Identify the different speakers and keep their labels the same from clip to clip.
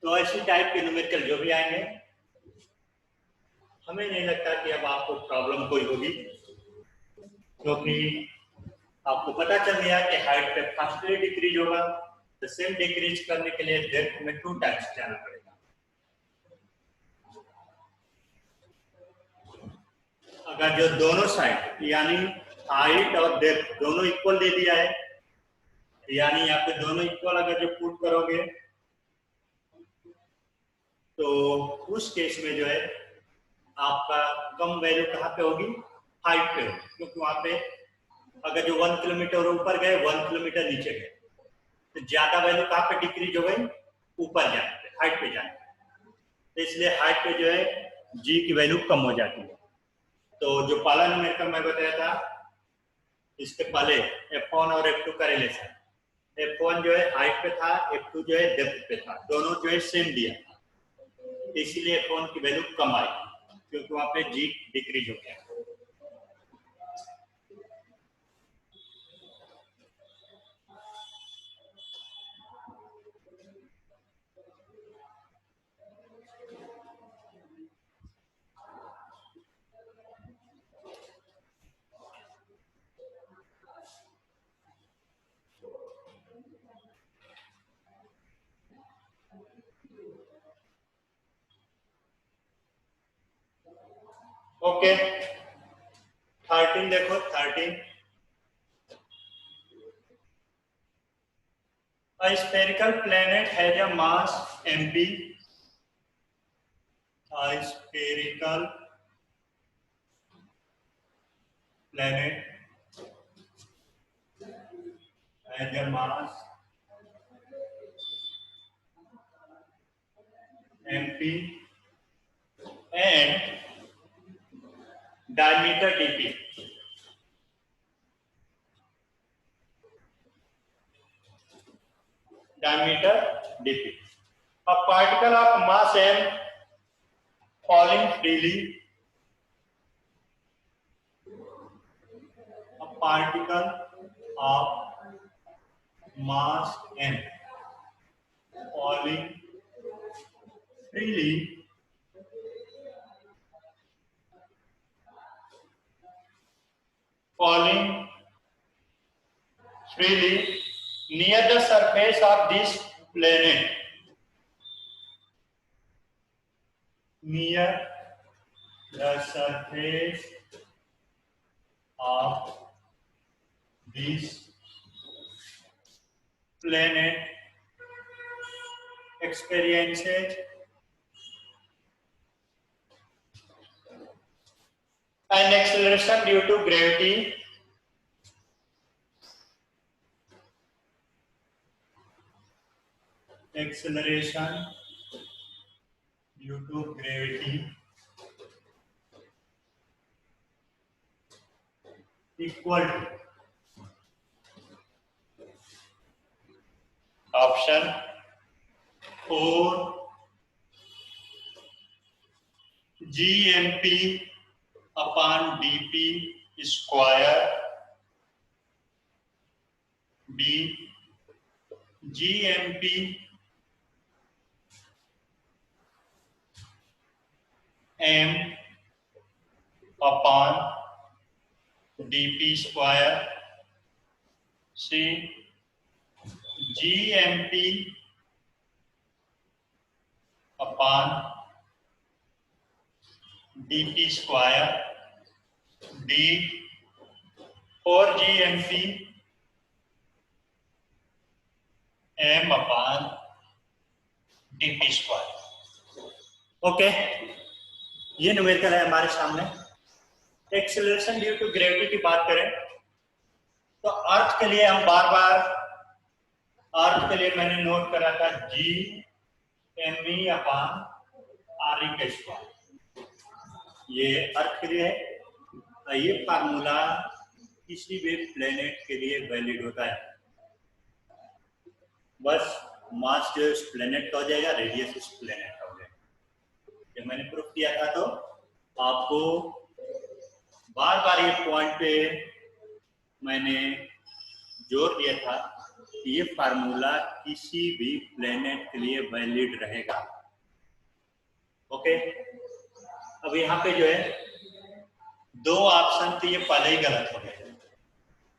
Speaker 1: तो ऐसी टाइप के न्यूमेरिकल जो भी आएंगे, हमें नहीं लगता कि अब आपको प्रॉब्लम कोई होगी, क्योंकि आपको पता चल गया कि हाइट पे फास्टली डिक्रीज होगा, तो सेम डिक्रीज करने के लिए डेप्थ में 2 टाइम्स जाना पड़ेगा। अगर जो दोनों साइड यानी हाइट और डेप्थ दोनों इक्वल दे दिया है, यानी यहाँ पे दोनों इक्वल अगर जो पुट करोगे तो उस केस में जो है आपका कम वैल्यू कहाँ पे होगी, हाइट पे होगी, क्योंकि वहां पे अगर जो 1 किलोमीटर ऊपर गए 1 किलोमीटर नीचे गए तो ज्यादा वैल्यू कहाँ पे डिक्रीज हो गई, ऊपर जाने पे, हाइट पे जाने पे। तो इसलिए हाइट पे जो है जी की वैल्यू कम हो जाती है। तो जो पहला न्यूमेरिकल मैं बताया था, इसके पहले F1 और F2 का रिलेशन, F1 जो है हाइट पे था, F2 जो है डेप्थ पे था, दोनों जो है सेम दिया था, इसीलिए F1 की वैल्यू कम आई, क्योंकि वहां पे जी डिक्रीज हो गया। ओके 13 देखो 13, A spherical planet has a mass mp. A spherical planet has a mass mp and diameter dp. Diameter dp. A particle of mass m falling freely. A particle of mass m falling freely near the surface of this planet. Near the surface of this planet experiences an acceleration due to gravity. Acceleration due to gravity equal to option 4 GMP upon dP square, B GMP m upon dP square, C GMP upon dP square, D 4 GMP m upon dP square. Okay ये numerical है हमारे सामने। Acceleration due to gravity की बात करें तो अर्थ के लिए हम बार बार, अर्थ के लिए मैंने नोट करा था G M E upon R E का स्क्वायर, ये अर्थ के लिए है। ये फार्मूला किसी भी प्लेनेट के लिए वैलिड होता है, बस मास जो इस प्लेनेट का हो जाएगा, रेडियस इस प्लेनेट का हो जाएगा। जब मैंने प्रूफ किया था तो आपको बार बार ये पॉइंट पे मैंने जोर दिया था ये फार्मूला किसी भी प्लेनेट के लिए वैलिड रहेगा। ओके, अब यहाँ पे जो है 2 ऑप्शन थे, ये पहले ही गलत हो गए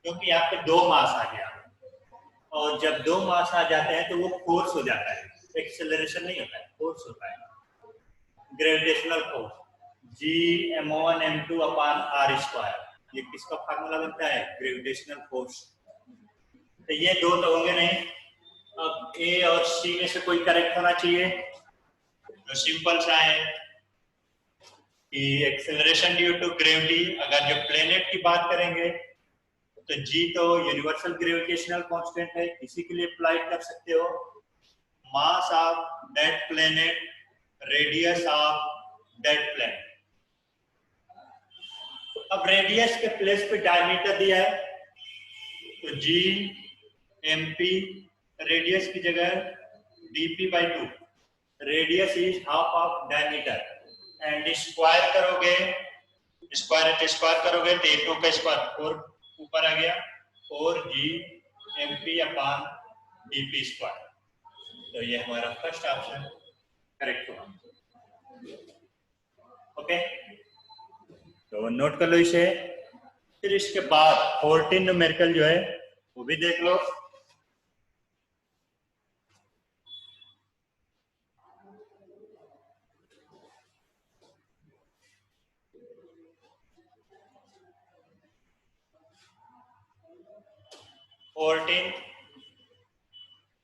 Speaker 1: क्योंकि यहाँ पे 2 मास आ गया, और जब 2 मास आ जाते हैं तो वो फोर्स हो जाता है, एक्सेलरेशन नहीं होता है, फोर्स होता है, gravitational force G(m1 m2 upon r²। ये किसका फार्मूला बनता है? Gravitational force. तो ये 2 तो होंगे नहीं। अब A और C में से कोई करेक्ट होना चाहिए, तो सिंपल सा है कि एक्सेलरेशन ड्यू टू ग्रेविटी। अगर जो प्लेनेट की बात करेंगे तो G तो यूनिवर्सल ग्रेविटेशनल कांस्टेंट है, किसी के लिए अप्लाई कर सकते हो। Mass of that planet, radius of that planet. अब रेडियस के प्लेस पे डायमीटर दिया है, तो G MP, रेडियस की जगह dp/2, radius is half of diameter, and square करोगे, स्क्वायर करोगे तो A2 का स्क्वायर 4 ऊपर आ गया, 4G MP अपॉन dp²। तो ये हमारा फर्स्ट ऑप्शन करेक्ट होगा। ओके, तो नोट कर लो इसे। फिर इसके बाद 14 न्यूमेरिकल जो है वो भी देख लो।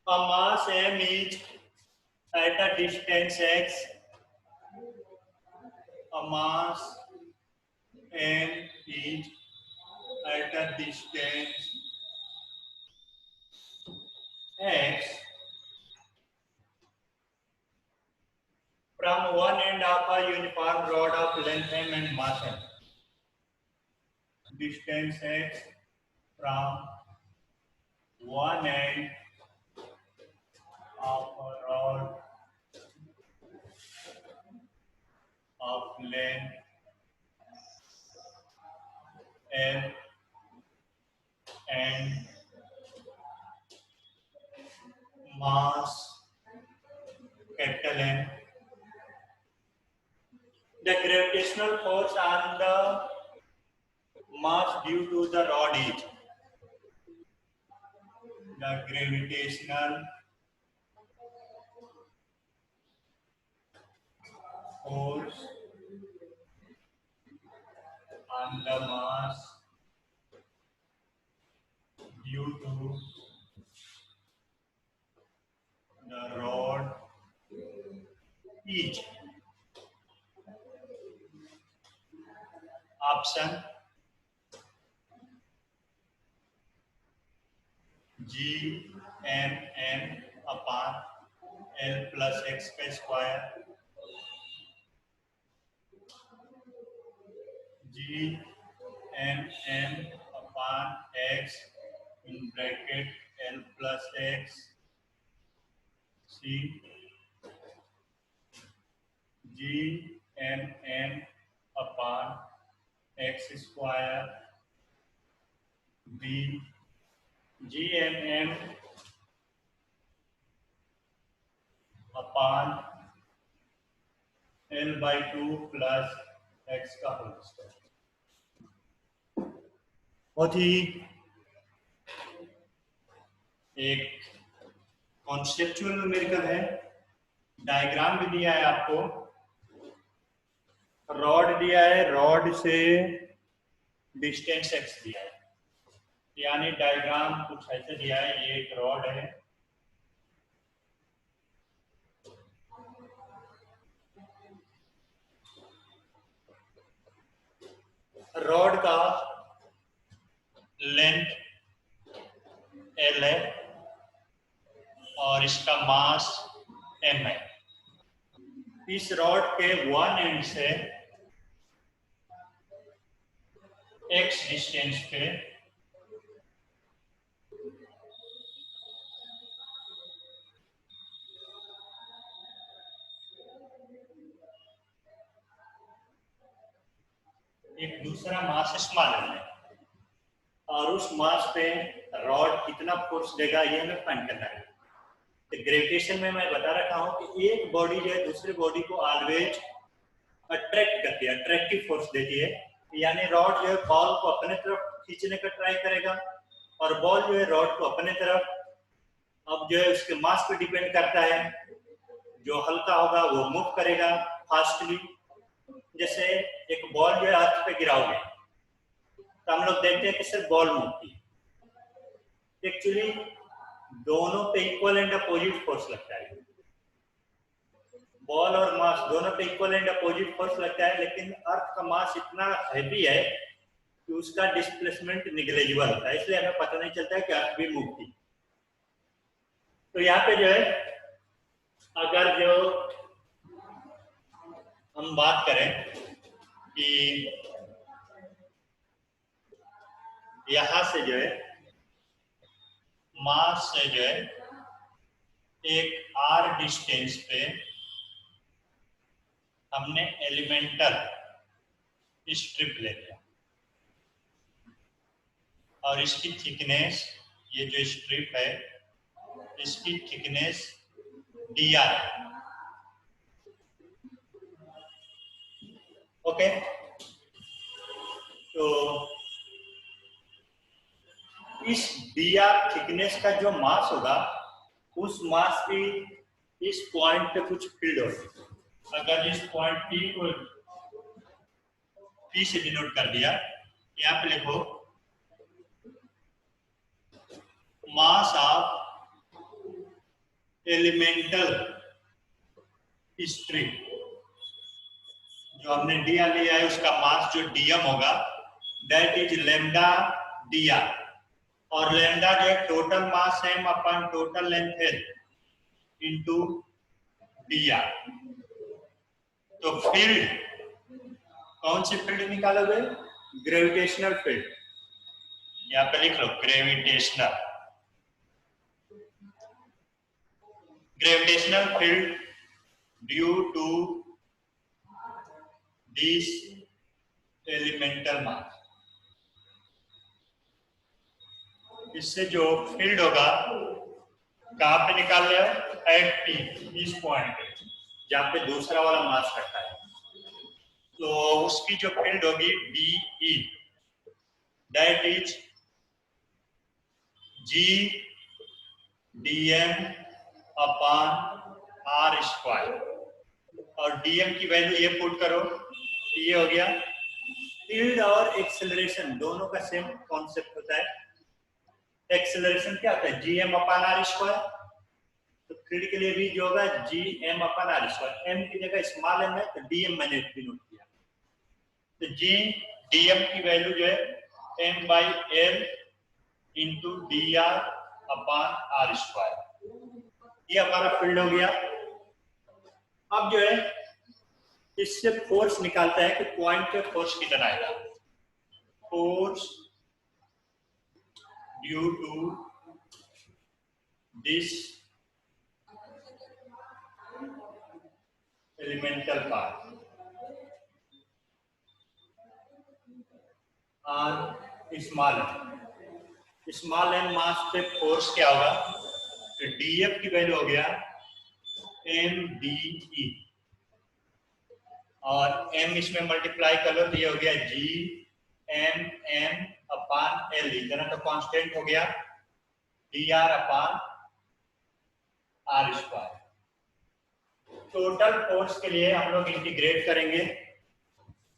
Speaker 1: A mass m is at a distance x. A mass m is at a distance x from one end of a uniform rod of length m and mass m. Distance x from one end of a rod of length L and mass capital M. The gravitational force on the mass due to the rod is, the gravitational force on the mass due to the rod is option G(m)(m) upon L plus x का square, G(m)(m) upon x in bracket L plus x, C G(m)(m) upon x square, B G(m)(m) upon L/2 plus x का whole square. बहुत ही एक conceptual numerical है। Diagram भी दिया है आपको, rod दिया है, रॉड से डिस्टेंस x दिया है, यानी डायग्राम कुछ ऐसे दिया है। ये एक रॉड है, रॉड का लेंथ L है और इसका मास m है। इस रॉड के वन एंड से x डिस्टेंस पे एक दूसरा मास स्मॉल है, और उस मास पे रॉड कितना फोर्स देगा ये हमें फाइंड करना है। तो ग्रेविटेशन में मैं बता रखा हूँ कि एक बॉडी जो है दूसरे बॉडी को ऑलवेज अट्रैक्ट करती है, अट्रैक्टिव फोर्स देती है। यानी रॉड जो है बॉल को अपने तरफ खींचने का ट्राई करेगा और बॉल जो है रॉड को अपने तरफ, अब जो है उसके मास पे डिपेंड करता है, जो हल्का होगा वो मूव करेगा फास्टली। जैसे एक बॉल जो है अर्थ पे गिराओगे तो हम लोग देखते हैं कि सिर्फ बॉल मूवती है। एक्चुअली दोनों पे इक्वल एंड अपोजिट फोर्स लगता है, बॉल और मास दोनों पे इक्वल एंड अपोजिट फोर्स लगता है, लेकिन अर्थ का मास इतना हैवी है कि उसका डिस्प्लेसमेंट निग्लेजिबल होता है, इसलिए हमें पता नहीं चलता है कि अर्थ भी मूवती है। तो यहाँ पे जो है अगर जो हम बात करें कि यहां से जो है मास से जो है एक आर डिस्टेंस पे हमने एलिमेंटल स्ट्रिप ले लिया और इसकी थिकनेस, ये जो स्ट्रिप है इसकी थिकनेस dr है। ओके, तो इस dr थिकनेस का जो मास होगा उस मास की इस पॉइंट पे कुछ फील्ड होगी। अगर इस पॉइंट P को P से डिनोट कर दिया, यहाँ पे लिखो मास ऑफ एलिमेंटल स्ट्रिप। जो हमने dr लिया है उसका मास जो dm होगा दैट इज लैम्डा dr, और लैम्डा जो है total mass m upon total length l into dr। तो फील्ड, कौन सी फील्ड निकालोगे? Gravitational field. यहाँ पे लिख लो gravitational, gravitational field due to this elemental mass. इससे जो फील्ड होगा कहाँ पे निकाल रहे हो? एट P, इस पॉइंट पे जहाँ पे दूसरा वाला मास रखा है। तो उसकी जो फील्ड होगी DE that is G dm upon r square, और dm की वैल्यू ये पुट करो, ये हो गया। फील्ड और एक्सेलरेशन दोनों का सेम कॉन्सेप्ट होता है। एक्सेलरेशन क्या होता है? gm upon r square. तो फील्ड के लिए भी जो होगा gm upon r square, m की जगह स्मॉल m है तो dm मैंने डिनोट किया। तो g dm की वैल्यू जो है m by l into dr upon r square, ये हमारा फील्ड हो गया। अब जो है इससे फोर्स निकालता है कि पॉइंट पे फोर्स कितना आएगा। Force due to this elemental part और स्मॉल एम मास पे फोर्स क्या होगा? तो df की वैल्यू हो गया mde, और m इसमें मल्टीप्लाई कर लो तो ये हो गया gmm अपॉन l, इतना तो कांस्टेंट हो गया, dr upon r square. Total force के लिए हम लोग इंटीग्रेट करेंगे,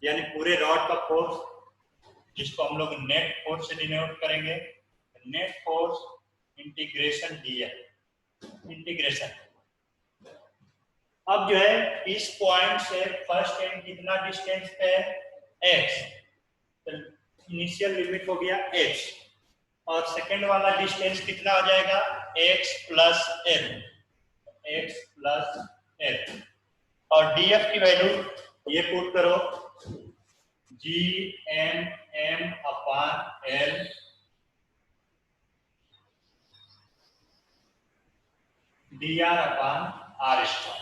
Speaker 1: यानी पूरे रॉड का फोर्स, जिसको हम लोग नेट फोर्स से डिनोट करेंगे। Net force integration df, integration. अब जो है इस पॉइंट से फर्स्ट एंड कितना डिस्टेंस पे है? x, तो इनिशियल लिमिट हो गया x, और सेकंड वाला डिस्टेंस कितना हो जाएगा? x plus l, x plus l, और df की वैल्यू ये पुट करो gmm upon l dr upon r square.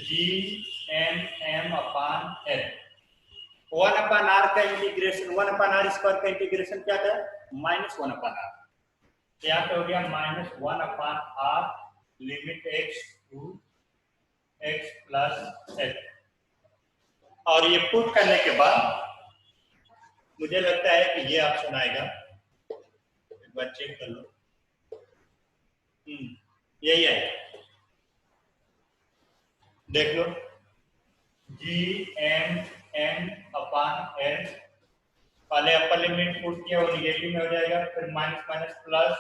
Speaker 1: gmm upon l, 1 upon r का इंटीग्रेशन, 1 अपॉन r स्क्वायर का इंटीग्रेशन क्या था? -1/r। यहाँ पे हो गया -1/r limit x to x plus h। और ये पुट करने के बाद मुझे लगता है कि ये ऑप्शन आएगा, एक बार चेक कर लो। यही आएगा, देख लो, Gm/n/n। पहले अपर लिमिट पुट किया, वो निगेटिव में हो जाएगा, फिर माइनस माइनस प्लस,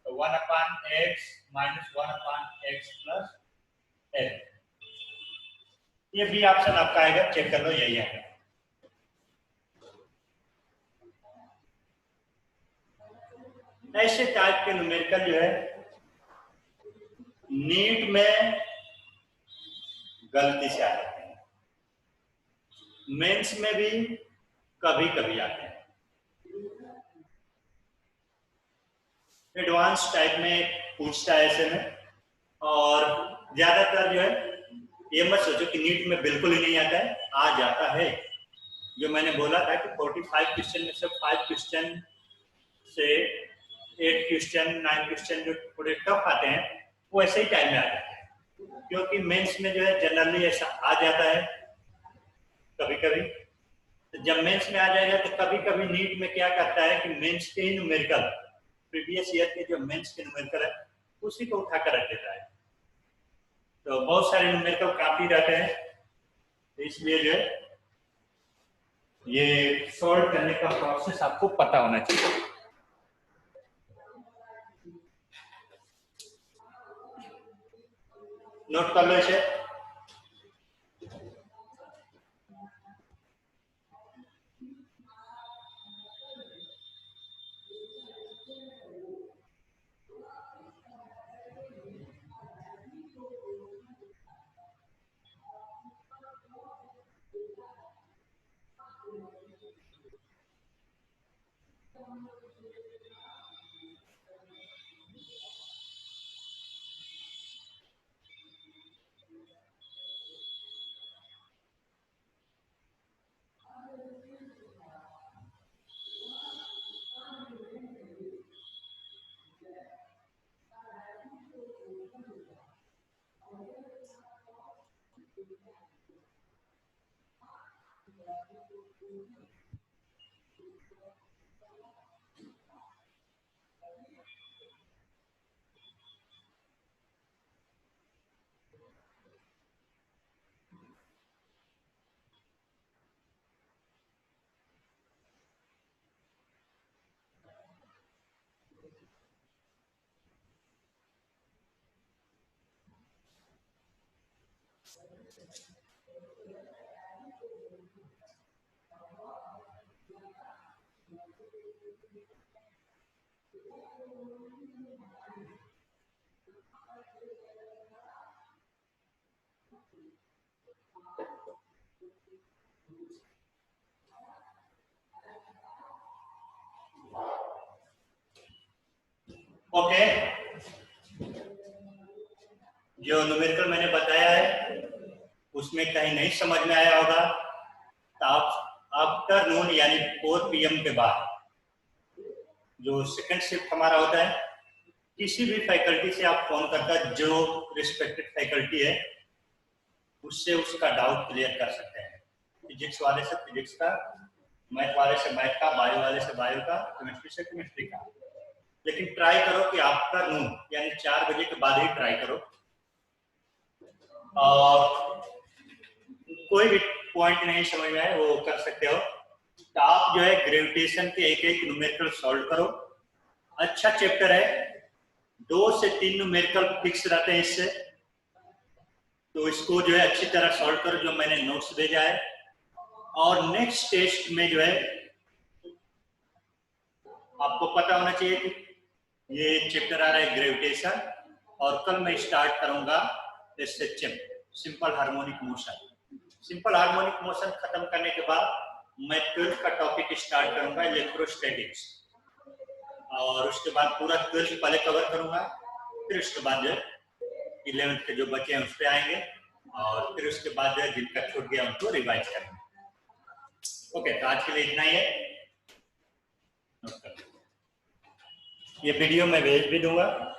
Speaker 1: तो 1/x minus 1/x plus n। ये भी ऑप्शन आपका आएगा, चेक कर लो, यही आएगा। ऐसे टाइप के न्यूमेरिकल जो है नीट में गलती से आ जाते हैं, मेंस में भी कभी कभी आते हैं। एडवांस टाइप में पूछता है ऐसे में, और ज्यादातर जो है ये मत सोचो कि नीट में बिल्कुल ही नहीं आता है, आ जाता है। जो मैंने बोला था कि 45 क्वेश्चन में से 5 क्वेश्चन से 8 क्वेश्चन 9 क्वेश्चन जो थोड़े टफ आते हैं वो ऐसे ही टाइम में आ जाते हैं, क्योंकि मेंस में जो है जनरली ऐसा आ जाता है कभी कभी। तो जब मेंस में आ जाएगा तो कभी कभी नीट में क्या करता है कि मेंस के न्यूमेरिकल, प्रीवियस ईयर के जो मेंस के न्यूमेरिकल है उसी को उठा कर रख देता है। तो बहुत सारे न्यूमेरिकल काफी रहते हैं, इसलिए जो है ये सॉल्व करने का प्रोसेस आपको पता होना चाहिए। नोट कर लो इसे। ओके, जो न्यूमेरिकल मैंने बताया है उसमें कहीं नहीं समझ में आया होगा तो आप आफ्टरनून यानी 4 PM के बाद जो सेकंड शिफ्ट हमारा होता है, किसी भी फैकल्टी से आप फोन करकर जो रिस्पेक्टेड फैकल्टी है उससे उसका डाउट क्लियर कर सकते हैं। फिजिक्स वाले से फिजिक्स का, मैथ वाले से मैथ का, बायो वाले से बायो का, केमिस्ट्री से केमिस्ट्री का। लेकिन ट्राई करो कि आफ्टरनून यानी 4 बजे के बाद ही ट्राई करो, और कोई भी पॉइंट नहीं समझ में आए वो कर सकते हो। तो आप जो है ग्रेविटेशन के एक एक न्यूमेरिकल सॉल्व करो, अच्छा चैप्टर है, 2 से 3 न्यूमेरिकल फिक्स रहते हैं इससे, तो इसको जो है अच्छी तरह सॉल्व करो जो मैंने नोट्स भेजा है। और नेक्स्ट टेस्ट में जो है आपको पता होना चाहिए कि ये चैप्टर आ रहा है ग्रेविटेशन, और कल मैं स्टार्ट करूंगा SHM, simple harmonic motion. Simple harmonic motion खत्म करने के बाद मैं 12th का टॉपिक स्टार्ट करूंगा इलेक्ट्रोस्टैटिक्स, और उसके बाद पूरा 12th पहले कवर करूंगा, फिर उसके बाद जो 11th के जो बचे हैं उस पर आएंगे, और फिर उसके बाद जो जिनका छूट गया उनको रिवाइज करेंगे। ओके, तो आज के लिए इतना ही है। नोट कर लो। ये वीडियो मैं भेज भी दूंगा।